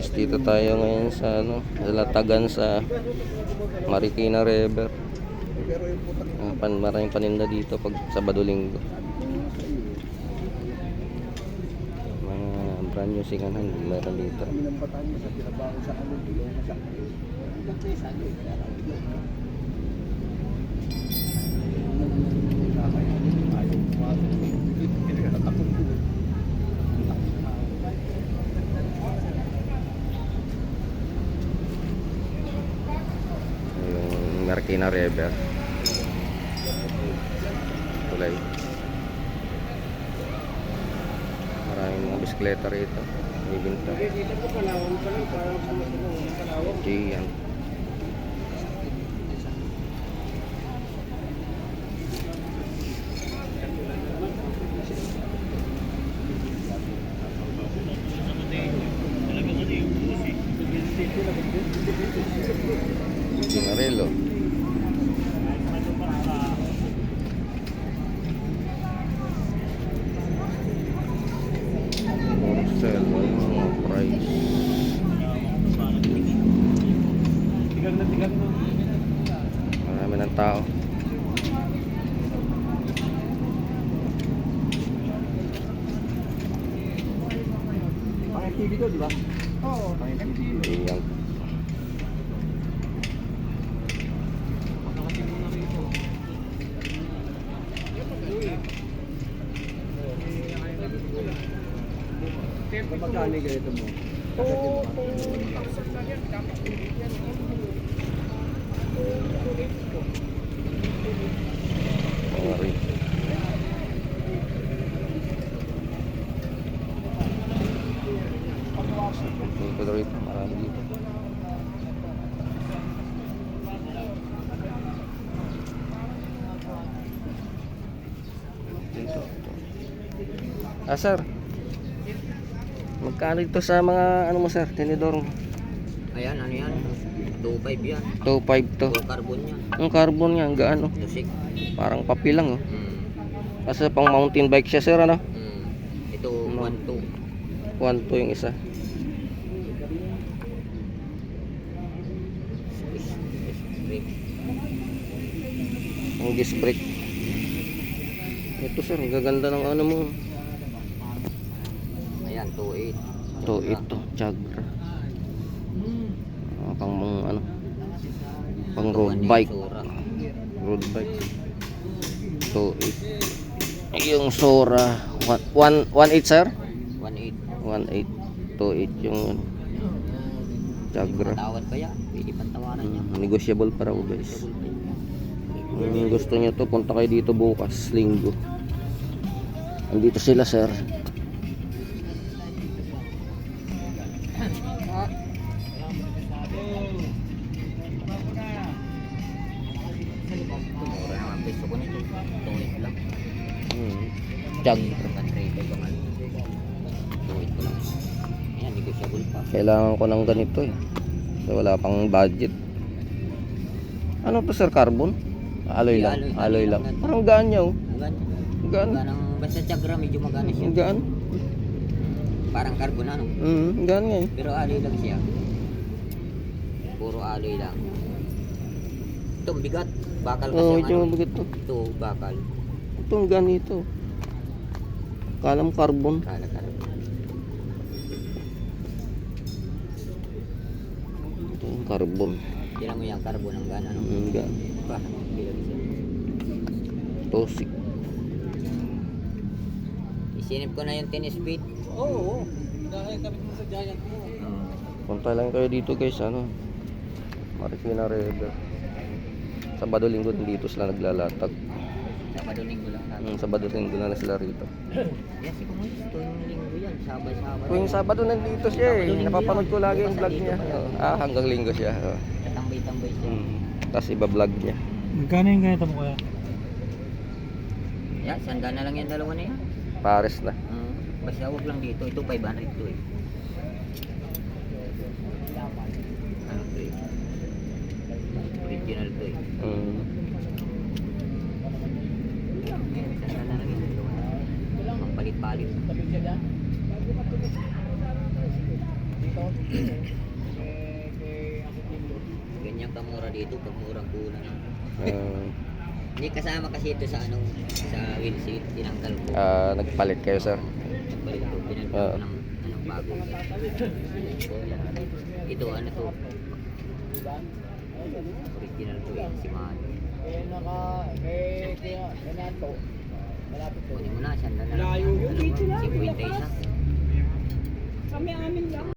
Guys, dito tayo ngayon sa Latagan sa Marikina River. Maraming paninda dito pag Sabado Linggo. Mga brand new singahan meron dito. Marikina River tulay, maraming mga bisikleta rito bibinta. Gian Ginarelo. Price. Marami ng tao. Pang TV to, di ba? Oo, pang TV. Ayan. Magkano ganito mo? Sorry. Dito rito, marami dito. Sir, magkano ito sa mga ano mo sir, tinidor? Ayan, ano yan? 2.5 yan. 2.5 to. Puro carbon yan. Ang carbon niya, ang gaano? Lusik. Parang papi lang oh. Kasi Mm. pang mountain bike siya sir ano? Ito, No. 1.2. 1.2 yung isa. Ang disc brake. Ito sir, ang gaganda ng ano mo. Ayan, 2.8. To ito, Jagra. Pang ano? Pang road bike. Road bike. To it. Yung Sora 1.8 sir? 1.8. 1.8 to it yung Jagra. Tawad pa yan. Pwede pantawanan niya. Negotiable pa raw guys. Kung gusto niyo to, punta kayo dito bukas, Linggo. Andito sila sir. Mura naman peso ko nito. 2.8 lang. Jagra. Pag-trade ko man. 2.8 ko lang. Ayan, negotiable pa. Kailangan ko ng ganito eh. So, wala pang budget. Ano to sir, carbon? Alloy lang. Alloy lang. Parang gaan niya oh. Gaan. Ganang basta Jagra medyo magana siya. Gaan. Parang carbon ano. Gaan nga eh. Pero alloy lang siya. Puro alloy lang. Ito bigat. Bakal kasi Oo, ang medyo ano. mabigat to. Ito bakal. Ito ang ganito. Kala mo carbon. Kala. Ito yung carbon. Tira mo yung carbon ang gana no. Gaan. Bakal bilang siya. Tosik. Isinip ko na yung 10 speed. Oo. Dahil kapit mo sa giant mo. Punta lang kayo dito guys, ano? Marikina River. Sabado Linggo dito sila naglalatag. Sabado linggo lang sabi. Sabado Linggo na sila rito. Yes, si Kumoy. Tuwing linggo yan. Sabay-sabay. Tuwing Sabado nandito siya eh. Napapanood ko lagi yung vlog niya. Hanggang Linggo siya. Tatambay-tambay siya. Tapos iba-vlog niya. Magkano yung ganito mo kuya? Yan, sanda na lang yung dalawa na yan. Pares na. Basta huwag lang dito. Ito 500 to eh. Ano to eh? Original to eh. Ayan, sanda na lang yung dalawa na. Ang palit-palit. Ganyan kamura dito, pag murang kulang. Ah, Hindi kasama kasi ito sa ano, sa wheel seat, tinanggal ko. nagpalit kayo, sir. Nagpalit ko, pinalitan ko ng anong bago. So, yan. Ito, ano to? Original to yan, si Mano. Kunin mo na, sanda na lang. Layo yun, dito lang. 50 isa. Kami amin lang.